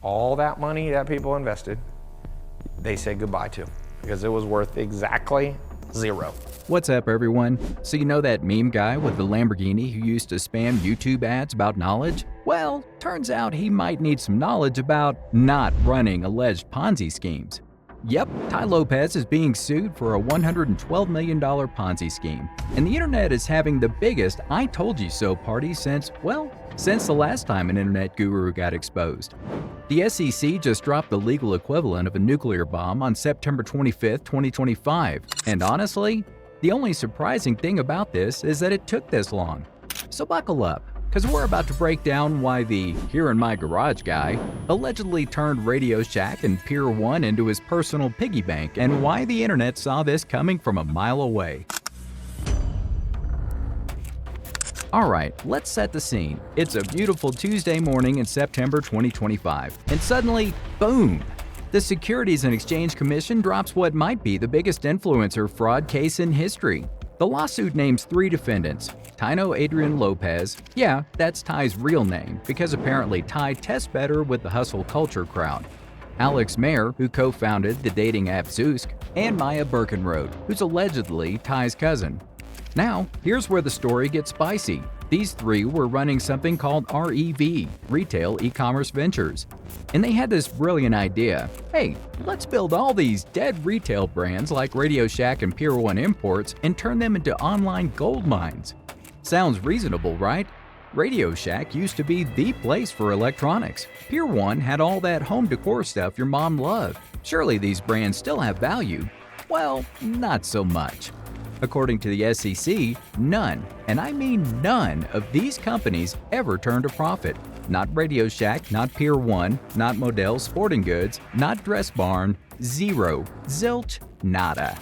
All that money that people invested, they said goodbye to, because it was worth exactly zero. What's up, everyone? So you know that meme guy with the Lamborghini who used to spam YouTube ads about knowledge? Well, turns out he might need some knowledge about not running alleged Ponzi schemes. Yep, Tai Lopez is being sued for a $112 million Ponzi scheme, and the internet is having the biggest I told you so party since the last time an internet guru got exposed. The SEC just dropped the legal equivalent of a nuclear bomb on September 25, 2025, and honestly, the only surprising thing about this is that it took this long. So buckle up, because we're about to break down why the "here in my garage" guy allegedly turned RadioShack and Pier 1 into his personal piggy bank, and why the internet saw this coming from a mile away. Alright, let's set the scene. It's a beautiful Tuesday morning in September 2025, and suddenly, boom! The Securities and Exchange Commission drops what might be the biggest influencer fraud case in history. The lawsuit names 3 defendants: Tino Adrian Lopez, yeah, that's Ty's real name, because apparently Ty tests better with the hustle culture crowd; Alex Mayer, who co-founded the dating app Zoosk; and Maya Birkenroad, who's allegedly Ty's cousin. Now, here's where the story gets spicy. These 3 were running something called REV, Retail E-Commerce Ventures. And they had this brilliant idea: hey, let's build all these dead retail brands like RadioShack and Pier 1 Imports and turn them into online gold mines. Sounds reasonable, right? RadioShack used to be the place for electronics. Pier 1 had all that home decor stuff your mom loved. Surely these brands still have value. Well, not so much. According to the SEC, none, and I mean none, of these companies ever turned a profit. Not RadioShack, not Pier 1, not Model Sporting Goods, not Dress Barn, zero, zilch, nada.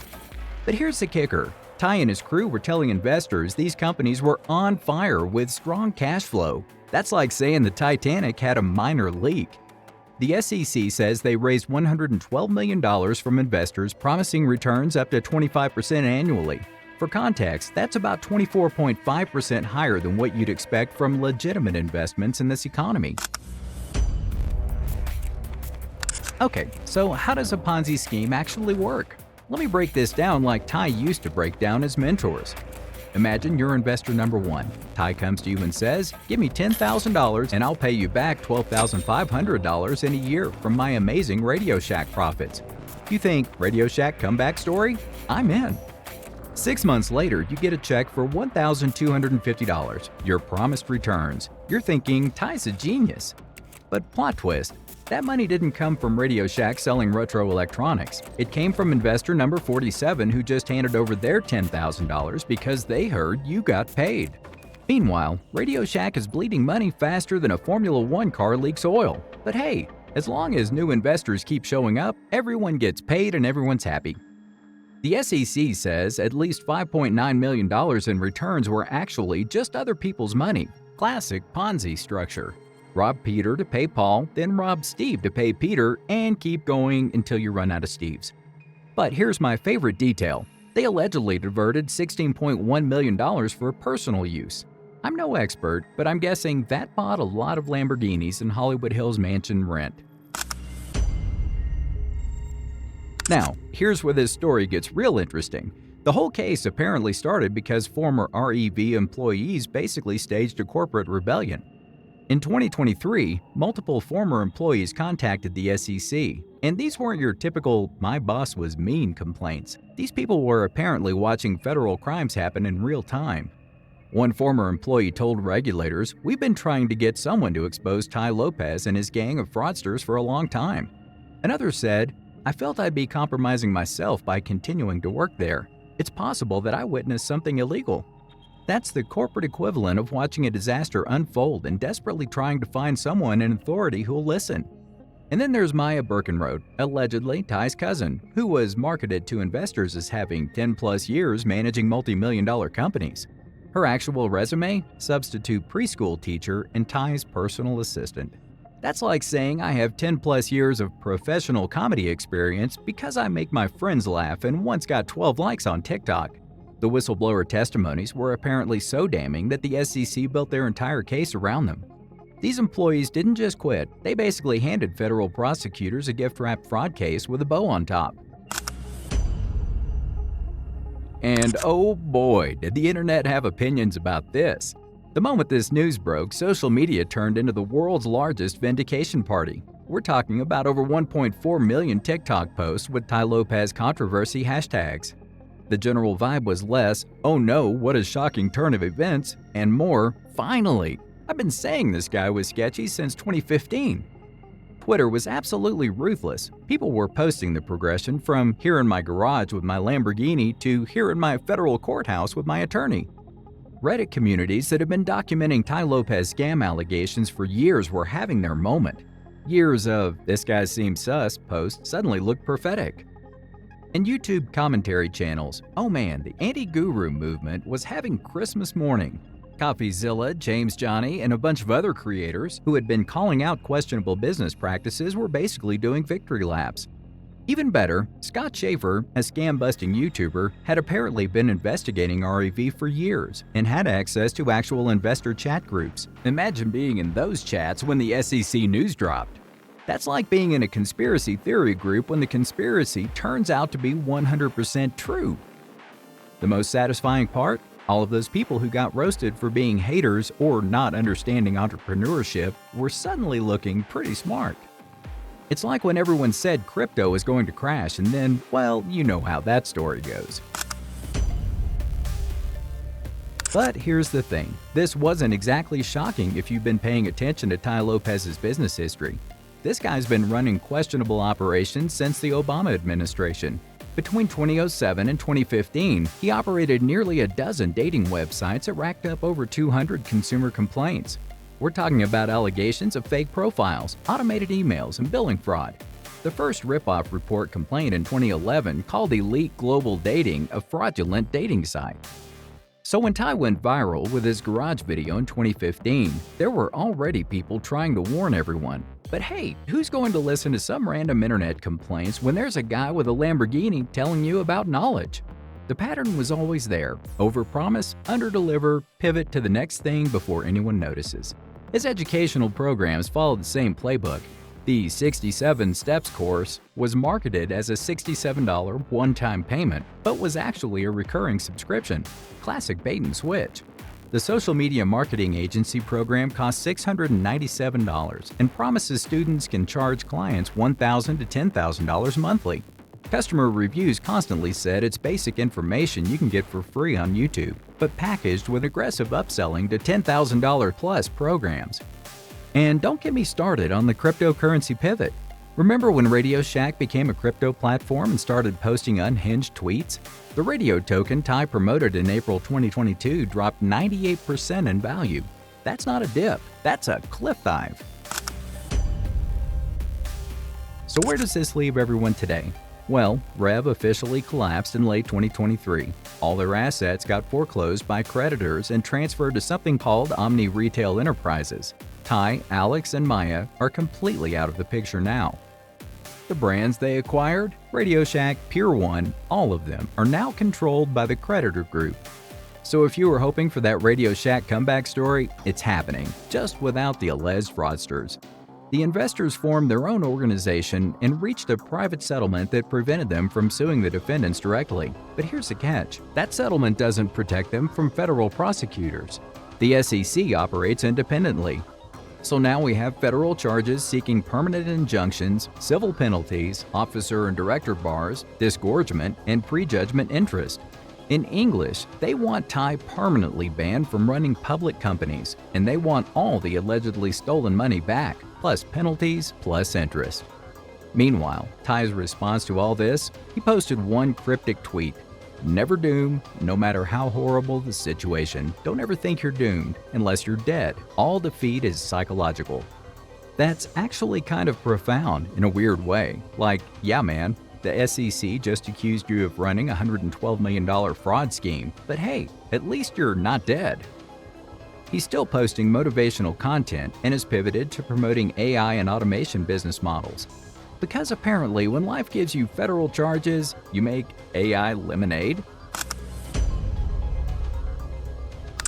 But here's the kicker. Ty and his crew were telling investors these companies were on fire with strong cash flow. That's like saying the Titanic had a minor leak. The SEC says they raised $112 million from investors, promising returns up to 25% annually. For context, that's about 24.5% higher than what you'd expect from legitimate investments in this economy. Okay, so how does a Ponzi scheme actually work? Let me break this down like Ty used to break down his mentors. Imagine you're investor number 1. Ty comes to you and says, "Give me $10,000 and I'll pay you back $12,500 in a year from my amazing RadioShack profits." You think, RadioShack comeback story? I'm in. 6 months later, you get a check for $1,250, your promised returns. You're thinking, Ty's a genius. But plot twist, that money didn't come from RadioShack selling retro electronics. It came from investor number 47, who just handed over their $10,000 because they heard you got paid. Meanwhile, RadioShack is bleeding money faster than a Formula One car leaks oil. But hey, as long as new investors keep showing up, everyone gets paid and everyone's happy. The SEC says at least $5.9 million in returns were actually just other people's money. Classic Ponzi structure. Rob Peter to pay Paul, then rob Steve to pay Peter, and keep going until you run out of Steves. But here's my favorite detail. They allegedly diverted $16.1 million for personal use. I'm no expert, but I'm guessing that bought a lot of Lamborghinis and Hollywood Hills mansion rent. Now, here's where this story gets real interesting. The whole case apparently started because former REV employees basically staged a corporate rebellion. In 2023, multiple former employees contacted the SEC, and these weren't your typical "my boss was mean" complaints. These people were apparently watching federal crimes happen in real time. One former employee told regulators, "We've been trying to get someone to expose Tai Lopez and his gang of fraudsters for a long time." Another said, "I felt I'd be compromising myself by continuing to work there. It's possible that I witnessed something illegal." That's the corporate equivalent of watching a disaster unfold and desperately trying to find someone in authority who'll listen. And then there's Maya Birkenroad, allegedly Ty's cousin, who was marketed to investors as having 10+ years managing multi-million-dollar companies. Her actual resume? Substitute preschool teacher and Ty's personal assistant. That's like saying I have 10+ years of professional comedy experience because I make my friends laugh and once got 12 likes on TikTok. The whistleblower testimonies were apparently so damning that the SEC built their entire case around them. These employees didn't just quit, they basically handed federal prosecutors a gift-wrapped fraud case with a bow on top. And oh boy, did the internet have opinions about this. The moment this news broke, social media turned into the world's largest vindication party. We're talking about over 1.4 million TikTok posts with Tai Lopez controversy hashtags. The general vibe was less, "Oh no, what a shocking turn of events," and more, "Finally! I've been saying this guy was sketchy since 2015." Twitter was absolutely ruthless. People were posting the progression from "here in my garage with my Lamborghini" to "here in my federal courthouse with my attorney." Reddit communities that have been documenting Tai Lopez scam allegations for years were having their moment. Years of "this guy seems sus" posts suddenly looked prophetic. And YouTube commentary channels, oh man, the anti-guru movement was having Christmas morning. CoffeeZilla, James Johnny, and a bunch of other creators who had been calling out questionable business practices were basically doing victory laps. Even better, Scott Schaefer, a scam-busting YouTuber, had apparently been investigating REV for years and had access to actual investor chat groups. Imagine being in those chats when the SEC news dropped. That's like being in a conspiracy theory group when the conspiracy turns out to be 100% true. The most satisfying part? All of those people who got roasted for being haters or not understanding entrepreneurship were suddenly looking pretty smart. It's like when everyone said crypto is going to crash and then, well, you know how that story goes. But here's the thing, this wasn't exactly shocking if you've been paying attention to Tai Lopez's business history. This guy's been running questionable operations since the Obama administration. Between 2007 and 2015, he operated nearly a dozen dating websites that racked up over 200 consumer complaints. We're talking about allegations of fake profiles, automated emails, and billing fraud. The first ripoff report complaint in 2011 called Elite Global Dating a fraudulent dating site. So when Tai went viral with his garage video in 2015, there were already people trying to warn everyone. But hey, who's going to listen to some random internet complaints when there's a guy with a Lamborghini telling you about knowledge? The pattern was always there: overpromise, underdeliver, pivot to the next thing before anyone notices. His educational programs followed the same playbook. The 67 Steps course was marketed as a $67 one-time payment, but was actually a recurring subscription. Classic bait and switch. The social media marketing agency program costs $697 and promises students can charge clients $1,000 to $10,000 monthly. Customer reviews constantly said it's basic information you can get for free on YouTube, but packaged with aggressive upselling to $10,000 plus programs. And don't get me started on the cryptocurrency pivot. Remember when RadioShack became a crypto platform and started posting unhinged tweets? The radio token Tai promoted in April 2022 dropped 98% in value. That's not a dip, that's a cliff dive. So where does this leave everyone today? Well, Rev officially collapsed in late 2023. All their assets got foreclosed by creditors and transferred to something called Omni Retail Enterprises. Tai, Alex, and Maya are completely out of the picture now. The brands they acquired, RadioShack, Pier 1, all of them are now controlled by the creditor group. So if you were hoping for that RadioShack comeback story, it's happening, just without the alleged fraudsters. The investors formed their own organization and reached a private settlement that prevented them from suing the defendants directly. But here's the catch: that settlement doesn't protect them from federal prosecutors. The SEC operates independently. So now we have federal charges seeking permanent injunctions, civil penalties, officer and director bars, disgorgement, and prejudgment interest. In English, they want Tai permanently banned from running public companies, and they want all the allegedly stolen money back, plus penalties, plus interest. Meanwhile, Tai's response to all this, he posted one cryptic tweet: "Never doom, no matter how horrible the situation. Don't ever think you're doomed unless you're dead. All defeat is psychological." That's actually kind of profound in a weird way. Like, yeah man, the SEC just accused you of running a $112 million fraud scheme, but hey, at least you're not dead. He's still posting motivational content and has pivoted to promoting AI and automation business models. Because apparently when life gives you federal charges, you make AI lemonade.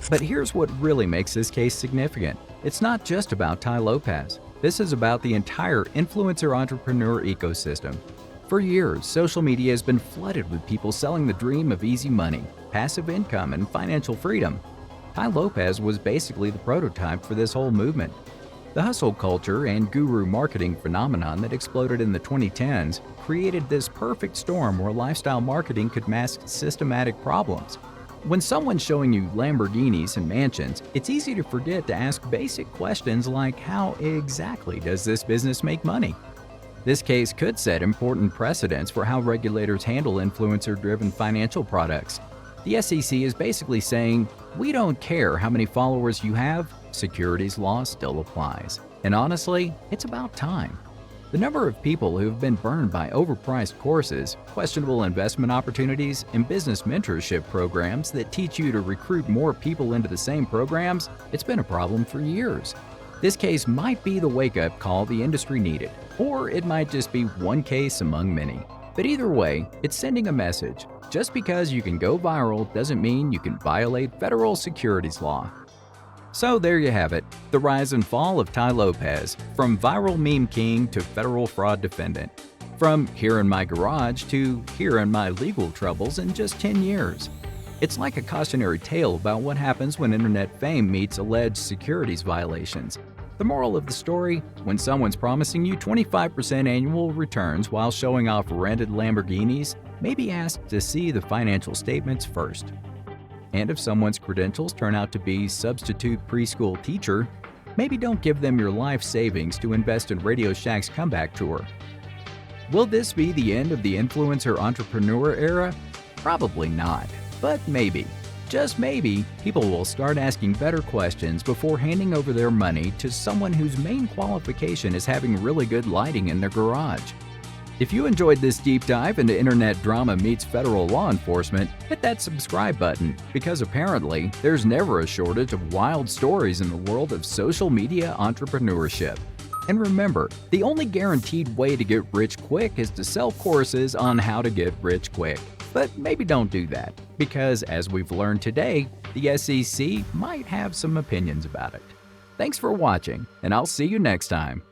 But here's what really makes this case significant. It's not just about Tai Lopez. This is about the entire influencer entrepreneur ecosystem. For years, social media has been flooded with people selling the dream of easy money, passive income, and financial freedom. Tai Lopez was basically the prototype for this whole movement. The hustle culture and guru marketing phenomenon that exploded in the 2010s created this perfect storm where lifestyle marketing could mask systematic problems. When someone's showing you Lamborghinis and mansions, it's easy to forget to ask basic questions like, how exactly does this business make money? This case could set important precedents for how regulators handle influencer-driven financial products. The SEC is basically saying, we don't care how many followers you have, securities law still applies. And honestly, it's about time. The number of people who have been burned by overpriced courses, questionable investment opportunities, and business mentorship programs that teach you to recruit more people into the same programs, it's been a problem for years. This case might be the wake-up call the industry needed, or it might just be one case among many. But either way, it's sending a message. Just because you can go viral doesn't mean you can violate federal securities law. So there you have it, the rise and fall of Tai Lopez, from viral meme king to federal fraud defendant. From here in my garage to here in my legal troubles in just 10 years. It's like a cautionary tale about what happens when internet fame meets alleged securities violations. The moral of the story, when someone's promising you 25% annual returns while showing off rented Lamborghinis, maybe ask to see the financial statements first. And if someone's credentials turn out to be substitute preschool teacher, maybe don't give them your life savings to invest in RadioShack's comeback tour. Will this be the end of the influencer entrepreneur era? Probably not, but maybe, just maybe, people will start asking better questions before handing over their money to someone whose main qualification is having really good lighting in their garage. If you enjoyed this deep dive into internet drama meets federal law enforcement, hit that subscribe button, because apparently there's never a shortage of wild stories in the world of social media entrepreneurship. And remember, the only guaranteed way to get rich quick is to sell courses on how to get rich quick. But maybe don't do that, because as we've learned today, the SEC might have some opinions about it. Thanks for watching, and I'll see you next time.